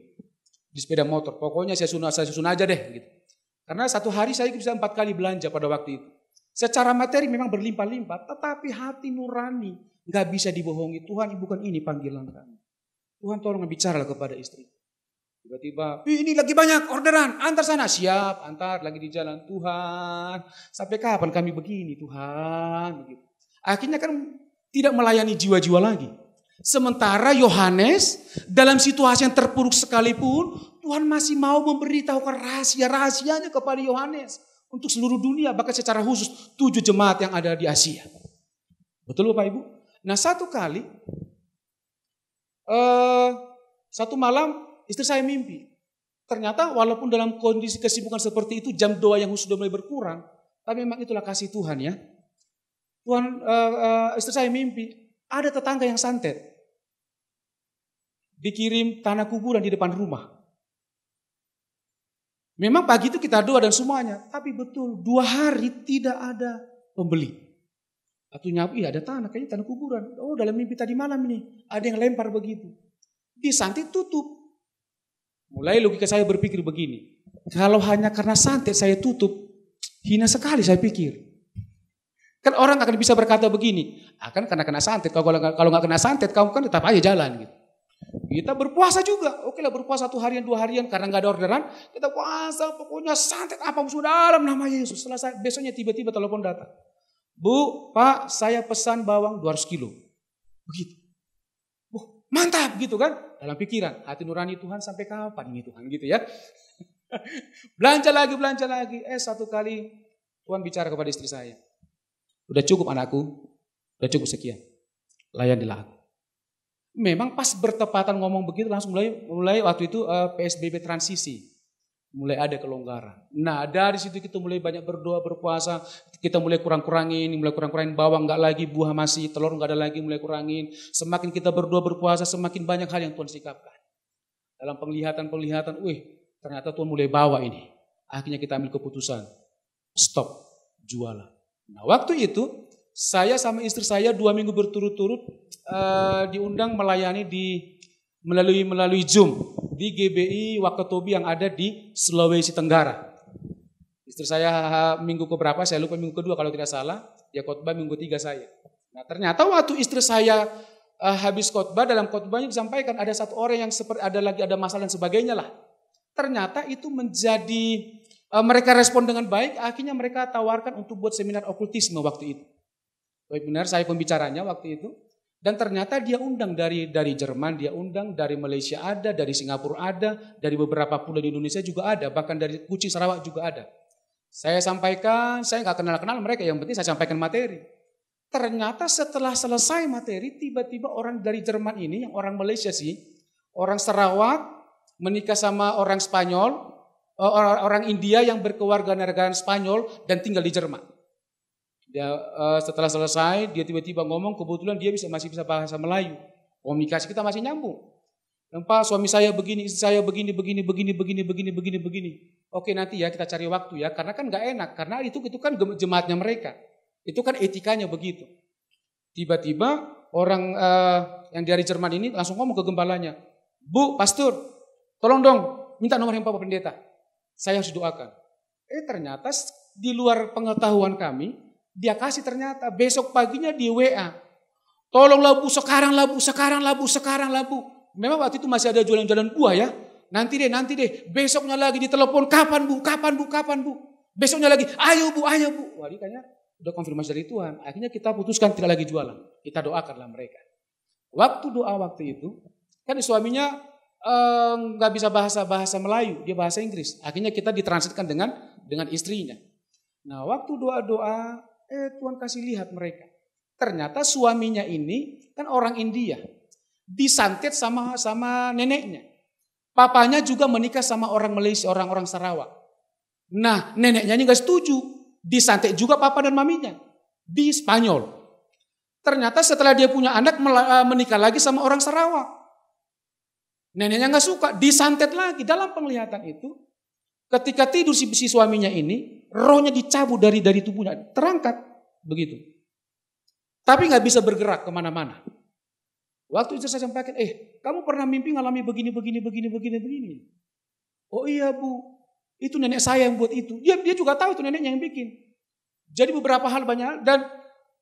di sepeda motor. Pokoknya saya susun aja deh gitu. Karena satu hari saya bisa 4 kali belanja pada waktu itu. Secara materi memang berlimpah-limpah, tetapi hati nurani nggak bisa dibohongi. Tuhan, bukan ini panggilan kami. Tuhan tolong bicara kepada istri. Tiba-tiba, ini lagi banyak orderan, antar sana. Siap, antar lagi di jalan. Tuhan, sampai kapan kami begini Tuhan? Begitu. Akhirnya kan tidak melayani jiwa-jiwa lagi. Sementara Yohanes dalam situasi yang terpuruk sekalipun, Tuhan masih mau memberitahukan rahasia-rahasianya kepada Yohanes. Untuk seluruh dunia, bahkan secara khusus 7 jemaat yang ada di Asia. Betul Bapak Ibu? Nah satu kali, satu malam, istri saya mimpi. Ternyata walaupun dalam kondisi kesibukan seperti itu, jam doa yang sudah mulai berkurang. Tapi memang itulah kasih Tuhan ya. Istri saya mimpi, ada tetangga yang santet. Dikirim tanah kuburan di depan rumah. Memang pagi itu kita doa dan semuanya. Tapi betul, 2 hari tidak ada pembeli. Atau nyapu, ada tanah, kayaknya tanah kuburan. Oh dalam mimpi tadi malam ini, ada yang lempar begitu. Disantet tutup. Mulai logika saya berpikir begini, kalau hanya karena santet saya tutup, hina sekali saya pikir. Kan orang akan bisa berkata begini, akan karena kena santet, kalau nggak kena santet kamu kan tetap aja jalan gitu. Kita berpuasa juga, oke lah berpuasa 1 harian 2 harian karena nggak ada orderan, kita puasa pokoknya santet apa musuh dalam nama Yesus. Selesai, besoknya tiba-tiba telepon datang, Bu, Pak, saya pesan bawang 200 kilo, begitu. Mantap gitu kan, dalam pikiran hati nurani Tuhan sampai kapan ini Tuhan gitu ya. belanja lagi. Satu kali Tuhan bicara kepada istri saya, udah cukup anakku, udah cukup sekian, layanilah aku. Memang pas bertepatan ngomong begitu langsung mulai waktu itu PSBB transisi. Mulai ada kelonggaran. Nah dari situ kita mulai banyak berdoa, berpuasa. Kita mulai kurangin bawang nggak lagi, buah masih, telur nggak ada lagi, mulai kurangin. Semakin kita berdoa, berpuasa, semakin banyak hal yang Tuhan sikapkan. Dalam penglihatan, ternyata Tuhan mulai bawa ini. Akhirnya kita ambil keputusan, stop jualan. Nah waktu itu saya sama istri saya 2 minggu berturut-turut diundang melayani melalui Zoom di GBI Wakatobi yang ada di Sulawesi Tenggara. Istri saya minggu keberapa, saya lupa, minggu kedua kalau tidak salah, dia khotbah minggu 3 saya. Nah ternyata waktu istri saya habis khotbah, dalam khotbahnya disampaikan ada satu orang yang ada masalah dan sebagainya lah. Ternyata itu menjadi mereka respon dengan baik, akhirnya mereka tawarkan untuk buat seminar okultisme waktu itu. Baik benar, saya pembicaranya waktu itu. Dan ternyata dia undang dari Jerman, dia undang dari Malaysia ada, dari Singapura ada, dari beberapa pulau di Indonesia juga ada, bahkan dari Kuching Sarawak juga ada. Saya sampaikan, saya nggak kenal mereka, yang penting saya sampaikan materi. Ternyata setelah selesai materi, tiba-tiba orang dari Jerman ini, yang orang Malaysia sih, orang Sarawak menikah sama orang Spanyol, orang India yang berkewarganegaraan Spanyol dan tinggal di Jerman. Dia setelah selesai dia tiba-tiba ngomong, kebetulan dia masih bisa bahasa Melayu, komunikasi kita masih nyambung. Dan Pak, suami saya begini, istri saya begini. Oke nanti ya kita cari waktu ya, karena kan nggak enak, karena itu kan jemaatnya mereka, itu kan etikanya begitu. Tiba-tiba orang yang dari Jerman ini langsung ngomong ke gembalanya, Bu, pastor, tolong dong minta nomor handphone Pak Pendeta, saya harus doakan. Ternyata di luar pengetahuan kami, dia kasih ternyata besok paginya di WA. Tolonglah Bu, sekarang lah Bu. Memang waktu itu masih ada jualan-jualan buah ya. Nanti deh. Besoknya lagi ditelepon, kapan Bu? Besoknya lagi, ayo Bu. Wah ini kayaknya udah konfirmasi dari Tuhan. Akhirnya kita putuskan tidak lagi jualan. Kita doakanlah mereka. Waktu itu, kan suaminya nggak bisa bahasa Melayu, dia bahasa Inggris. Akhirnya kita ditransitkan dengan istrinya. Nah waktu doa-doa, Tuhan kasih lihat mereka. Ternyata suaminya ini kan orang India. Disantet sama neneknya. Papanya juga menikah sama orang Malaysia, orang Sarawak. Nah neneknya ini gak setuju. Disantet juga papa dan maminya. Di Spanyol. Ternyata setelah dia punya anak menikah lagi sama orang Sarawak. Neneknya gak suka, disantet lagi. Dalam penglihatan itu, Ketika tidur si suaminya ini, rohnya dicabut dari tubuhnya, terangkat begitu. Tapi nggak bisa bergerak kemana-mana. Waktu itu saya sampaikan, kamu pernah mimpi ngalami begini. Oh iya Bu, itu nenek saya yang buat itu. Dia juga tahu itu neneknya yang bikin. Jadi beberapa hal banyak, dan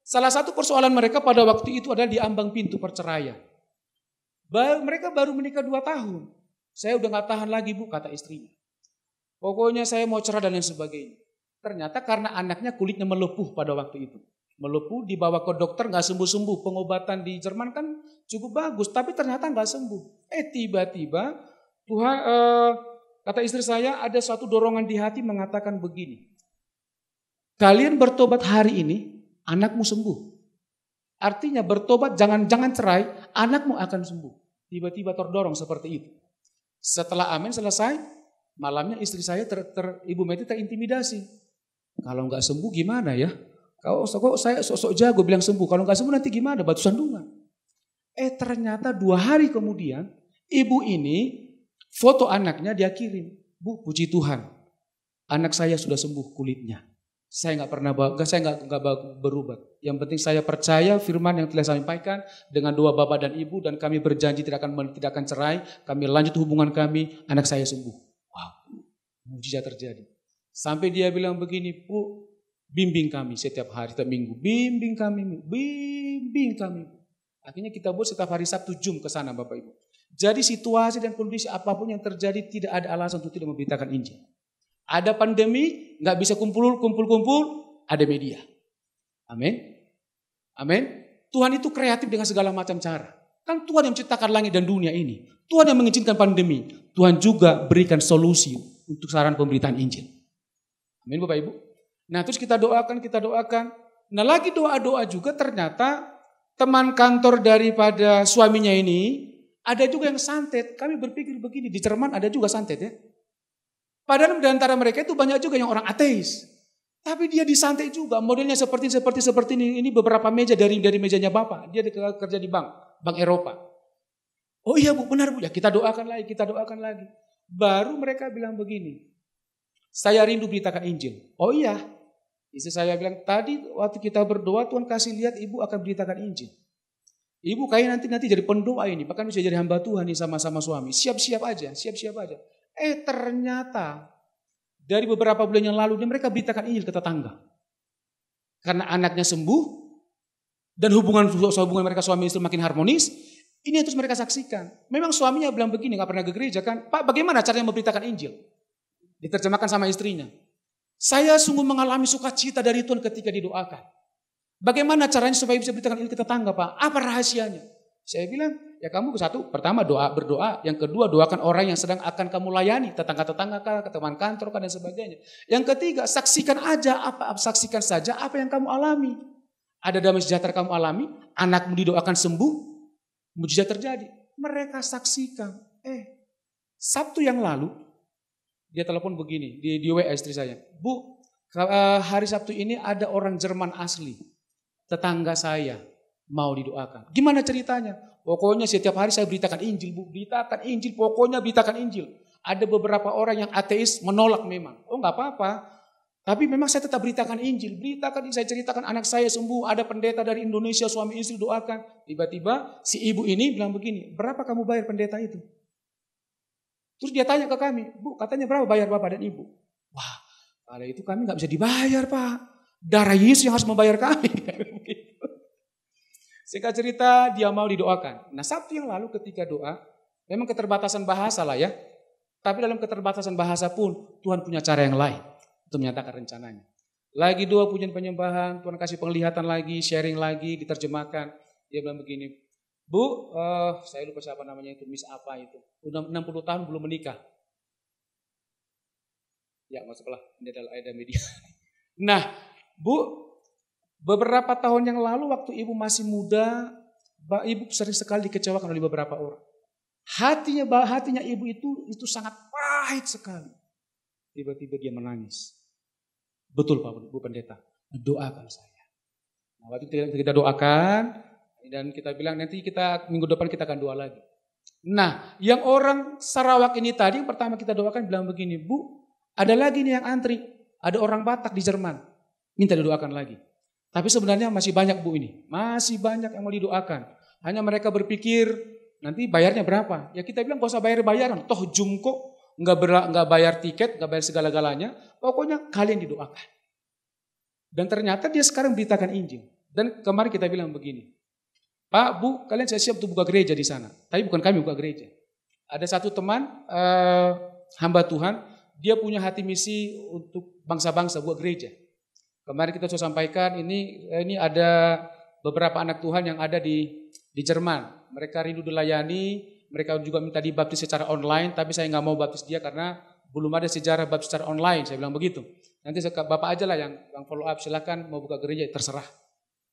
salah satu persoalan mereka pada waktu itu adalah di ambang pintu perceraian. Mereka baru menikah 2 tahun. Saya udah gak tahan lagi Bu, kata istrinya. Pokoknya saya mau cerai dan lain sebagainya. Ternyata karena anaknya kulitnya melepuh pada waktu itu. Melepuh, dibawa ke dokter gak sembuh-sembuh. Pengobatan di Jerman kan cukup bagus, tapi ternyata gak sembuh. Tiba-tiba Tuhan, kata istri saya, ada suatu dorongan di hati mengatakan begini. Kalian bertobat hari ini, anakmu sembuh. Artinya bertobat, jangan cerai, anakmu akan sembuh. Tiba-tiba terdorong seperti itu. Setelah amin selesai, malamnya istri saya Ibu Meti terintimidasi. Kalau nggak sembuh gimana ya? Kok saya sok-sok jago bilang sembuh. Kalau nggak sembuh nanti gimana? Batu sandungan. Ternyata 2 hari kemudian, ibu ini foto anaknya dia kirim. Bu, puji Tuhan, anak saya sudah sembuh kulitnya. Saya nggak berubah. Yang penting saya percaya firman yang telah saya sampaikan dengan doa Bapak dan Ibu, dan kami berjanji tidak akan cerai. Kami lanjut hubungan kami, anak saya sembuh. Wow, mujizat terjadi. Sampai dia bilang begini, Bu, bimbing kami setiap hari, setiap minggu. Bimbing kami. Akhirnya kita buat setiap hari Sabtu Jum ke sana Bapak Ibu. Jadi situasi dan kondisi apapun yang terjadi, tidak ada alasan untuk tidak memberitakan Injil. Ada pandemi, nggak bisa kumpul, ada media. Amin. Tuhan itu kreatif dengan segala macam cara. Kan Tuhan yang menciptakan langit dan dunia ini. Tuhan yang mengizinkan pandemi. Tuhan juga berikan solusi untuk saran pemberitaan Injil. Amin Bapak Ibu. Nah terus kita doakan. Nah lagi doa-doa juga ternyata teman kantor daripada suaminya ini, ada juga yang santet. Kami berpikir begini, di Jerman ada juga santet ya. Padahal di antara mereka itu banyak juga yang orang ateis. Tapi dia disantet juga, modelnya seperti ini. Ini beberapa meja dari mejanya Bapak. Dia kerja di bank Eropa. Oh iya Bu, benar Bu. Ya kita doakan lagi. Baru mereka bilang begini, saya rindu beritakan Injil. Oh iya, istri saya bilang, tadi waktu kita berdoa Tuhan kasih lihat Ibu akan beritakan Injil. Ibu kayaknya nanti jadi pendoa ini, bahkan bisa jadi hamba Tuhan nih sama-sama suami. Siap-siap aja. Ternyata dari beberapa bulan yang lalu mereka beritakan Injil ke tetangga. Karena anaknya sembuh dan hubungan mereka suami istri makin harmonis, ini yang terus mereka saksikan. Memang suaminya bilang begini, gak pernah ke gereja kan, Pak bagaimana caranya memberitakan Injil? Diterjemahkan sama istrinya. Saya sungguh mengalami sukacita dari Tuhan ketika didoakan. Bagaimana caranya supaya bisa beritakan Injil ke tetangga Pak? Apa rahasianya? Saya bilang, ya kamu pertama berdoa, yang kedua doakan orang yang sedang akan kamu layani, tetangga-tetangga kah, teman kantor kah dan sebagainya. Yang ketiga, saksikan saja apa yang kamu alami. Ada damai sejahtera kamu alami, anakmu didoakan sembuh, mujizat terjadi. Mereka saksikan. Sabtu yang lalu dia telepon begini di WA istri saya, Bu, hari Sabtu ini ada orang Jerman asli, tetangga saya. Mau didoakan. Gimana ceritanya? Pokoknya setiap hari saya beritakan Injil, Bu. Beritakan Injil. Ada beberapa orang yang ateis menolak memang. Oh nggak apa-apa. Tapi memang saya tetap beritakan Injil. Saya ceritakan anak saya sembuh. Ada pendeta dari Indonesia, suami istri doakan. Tiba-tiba si ibu ini bilang begini, berapa kamu bayar pendeta itu? Terus dia tanya ke kami, Bu katanya berapa bayar Bapak dan Ibu? Wah kalau itu kami nggak bisa dibayar Pak. Darah Yesus yang harus membayar kami. Singkat cerita dia mau didoakan. Nah Sabtu yang lalu ketika doa, memang keterbatasan bahasa lah ya. Tapi dalam keterbatasan bahasa pun Tuhan punya cara yang lain untuk menyatakan rencananya. Lagi doa pujian penyembahan, Tuhan kasih penglihatan lagi, sharing lagi, diterjemahkan. Dia bilang begini, Bu, saya lupa siapa namanya itu, Miss apa itu. Udah 60 tahun belum menikah. Ya nggak sebelah, ini ada media. Nah Bu, beberapa tahun yang lalu waktu ibu masih muda, ibu sering sekali dikecewakan oleh beberapa orang. Hatinya ibu itu sangat pahit sekali. Tiba-tiba dia menangis. Betul Pak Bu Pendeta, doakan saya. Nah, waktu kita doakan dan kita bilang nanti minggu depan kita akan doa lagi. Nah, yang orang Sarawak ini tadi yang pertama kita doakan bilang begini, Bu, Ada lagi nih yang antri, ada orang Batak di Jerman, minta didoakan lagi. Tapi sebenarnya masih banyak Bu ini, masih banyak yang mau didoakan. Hanya mereka berpikir nanti bayarnya berapa? Ya kita bilang gak usah bayar-bayaran, toh Zoom kok nggak bayar tiket, nggak bayar segala-galanya. Pokoknya kalian didoakan. Dan ternyata dia sekarang beritakan Injil. Dan kemarin kita bilang begini, Pak, Bu, kalian saya siap untuk buka gereja di sana. Tapi bukan kami buka gereja. Ada satu teman hamba Tuhan, dia punya hati misi untuk bangsa-bangsa buat gereja. Kemarin kita sudah sampaikan ini ada beberapa anak Tuhan yang ada di Jerman. Mereka rindu dilayani, mereka juga minta dibaptis secara online, tapi saya nggak mau baptis dia karena belum ada sejarah baptis secara online. Saya bilang begitu. Nanti Bapak aja lah yang follow up, silakan mau buka gereja terserah.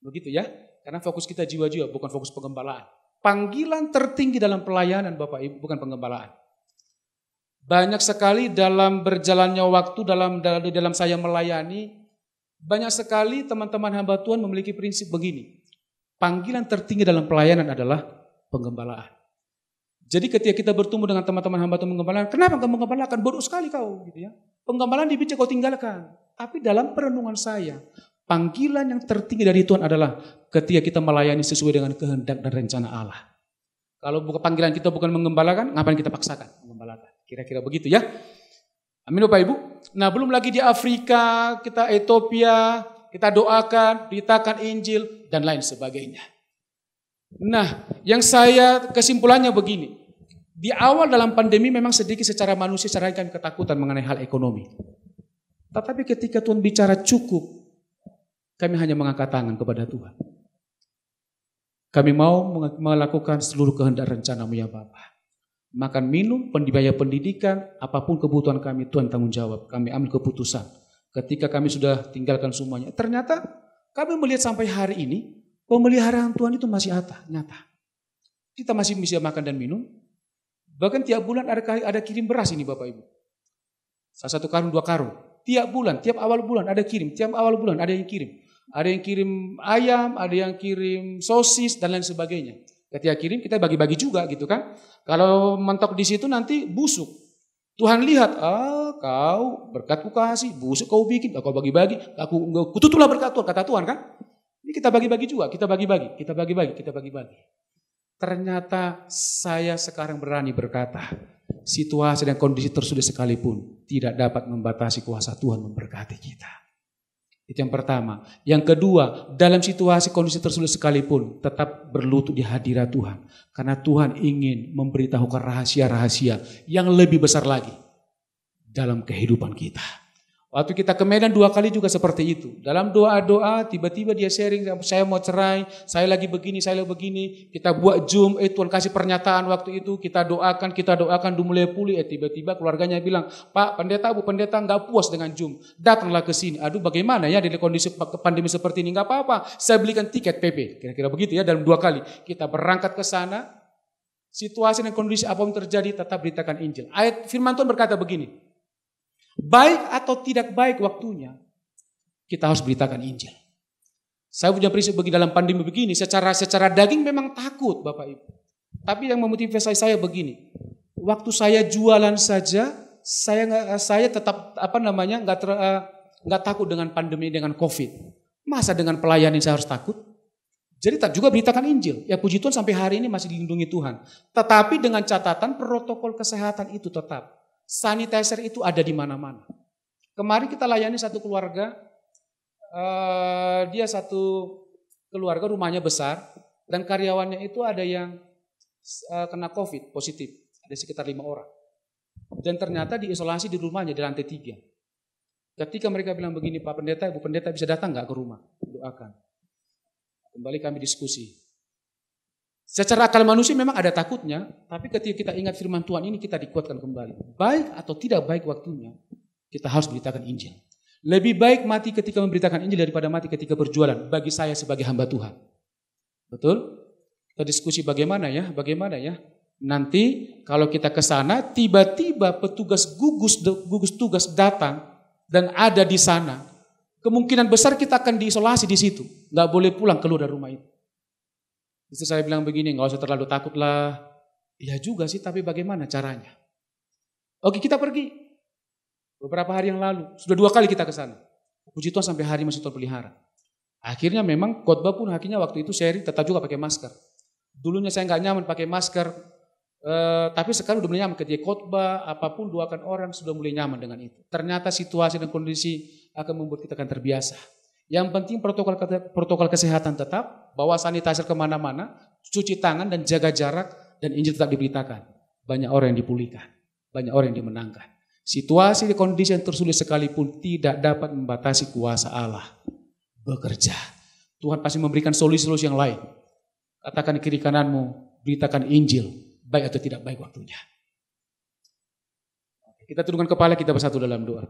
Begitu ya. Karena fokus kita jiwa-jiwa, bukan fokus pengembalaan. Panggilan tertinggi dalam pelayanan Bapak Ibu bukan pengembalaan. Banyak sekali dalam berjalannya waktu dalam saya melayani, banyak sekali teman-teman hamba Tuhan memiliki prinsip begini. Panggilan tertinggi dalam pelayanan adalah pengembalaan. Jadi ketika kita bertemu dengan teman-teman hamba Tuhan pengembalaan, kenapa kamu menggembalakan? Bodoh sekali kau, gitu ya. Penggembalaan dibenci kau tinggalkan. Tapi dalam perenungan saya, panggilan yang tertinggi dari Tuhan adalah ketika kita melayani sesuai dengan kehendak dan rencana Allah. Kalau panggilan kita bukan menggembalakan, ngapain kita paksakan menggembalakan? Kira-kira begitu ya. Amin Bapak Ibu. Nah belum lagi di Afrika, kita Ethiopia, kita doakan, beritakan Injil, dan lain sebagainya. Nah yang saya kesimpulannya begini. Di awal dalam pandemi memang sedikit secara manusia, secara kami ketakutan mengenai hal ekonomi. Tetapi ketika Tuhan bicara cukup, kami hanya mengangkat tangan kepada Tuhan. Kami mau melakukan seluruh kehendak rencana-Mu ya Bapa. Makan, minum, biaya pendidikan, apapun kebutuhan kami, Tuhan tanggung jawab. Kami ambil keputusan. Ketika kami sudah tinggalkan semuanya, ternyata kami melihat sampai hari ini, pemeliharaan Tuhan itu masih nyata. Kita masih bisa makan dan minum. Bahkan tiap bulan ada kirim beras ini Bapak Ibu. Salah 1 karung, 2 karung. Tiap bulan, tiap awal bulan ada kirim. Tiap awal bulan ada yang kirim. Ada yang kirim ayam, ada yang kirim sosis dan lain sebagainya. Ketika kirim kita bagi-bagi juga gitu kan. Kalau mentok di situ nanti busuk. Tuhan lihat, kau berkat ku kasih, busuk kau bikin, kau bagi-bagi, aku tutuplah berkat Tuhan, kata Tuhan kan. Ini kita bagi-bagi juga, kita bagi-bagi. Ternyata saya sekarang berani berkata, situasi dan kondisi tersulit sekalipun tidak dapat membatasi kuasa Tuhan memberkati kita. Itu yang pertama. Yang kedua, dalam situasi kondisi tersulit sekalipun tetap berlutut di hadirat Tuhan. Karena Tuhan ingin memberitahukan rahasia-rahasia yang lebih besar lagi dalam kehidupan kita. Waktu kita ke Medan 2 kali juga seperti itu. Dalam doa-doa tiba-tiba dia sharing, saya mau cerai, saya lagi begini. Kita buat Zoom, Tuhan kasih pernyataan waktu itu, kita doakan mulai pulih. Tiba-tiba keluarganya bilang, Pak pendeta, Bu pendeta nggak puas dengan Zoom, datanglah ke sini. Aduh bagaimana ya di kondisi pandemi seperti ini, nggak apa-apa, saya belikan tiket PP. Kira-kira begitu ya, dalam 2 kali. Kita berangkat ke sana, situasi dan kondisi apapun terjadi tetap beritakan Injil. Ayat firman Tuhan berkata begini, baik atau tidak baik waktunya, kita harus beritakan Injil. Saya punya prinsip bagi dalam pandemi begini, secara daging memang takut Bapak Ibu. Tapi yang memotivasi saya begini, waktu saya jualan saja, saya tetap nggak takut dengan pandemi, dengan COVID. Masa dengan pelayanan saya harus takut? Jadi tak juga beritakan Injil. Ya puji Tuhan sampai hari ini masih dilindungi Tuhan. Tetapi dengan catatan protokol kesehatan itu tetap. Sanitizer itu ada di mana-mana. Kemarin kita layani satu keluarga, dia satu keluarga rumahnya besar dan karyawannya itu ada yang kena COVID positif, ada sekitar 5 orang. Dan ternyata diisolasi di rumahnya di lantai 3. Ketika mereka bilang begini, Pak Pendeta, Bu Pendeta bisa datang nggak ke rumah? Doakan. Kembali kami diskusi. Secara akal manusia memang ada takutnya, tapi ketika kita ingat firman Tuhan ini kita dikuatkan kembali. Baik atau tidak baik waktunya, kita harus beritakan Injil. Lebih baik mati ketika memberitakan Injil daripada mati ketika berjualan, bagi saya sebagai hamba Tuhan. Betul? Kita diskusi bagaimana ya? Nanti kalau kita ke sana, tiba-tiba petugas gugus tugas datang dan ada di sana. Kemungkinan besar kita akan diisolasi di situ. Nggak boleh pulang keluar dari rumah itu. Istri saya bilang begini, nggak usah terlalu takut lah. Iya juga sih, tapi bagaimana caranya? Oke, kita pergi. Beberapa hari yang lalu, sudah 2 kali kita ke sana. Puji Tuhan sampai hari masih terpelihara. Akhirnya memang khotbah pun akhirnya waktu itu sharing tetap juga pakai masker. Dulunya saya nggak nyaman pakai masker, tapi sekarang udah mulai nyaman ketika khotbah, apapun doakan orang sudah mulai nyaman dengan itu. Ternyata situasi dan kondisi akan membuat kita akan terbiasa. Yang penting protokol kesehatan tetap, bawa sanitizer kemana-mana, cuci tangan dan jaga jarak, dan Injil tetap diberitakan. Banyak orang yang dipulihkan, banyak orang yang dimenangkan. Situasi di kondisi yang tersulit sekalipun tidak dapat membatasi kuasa Allah bekerja. Tuhan pasti memberikan solusi-solusi yang lain. Katakan kiri kananmu, beritakan Injil, baik atau tidak baik waktunya. Kita tundukkan kepala, kita bersatu dalam doa.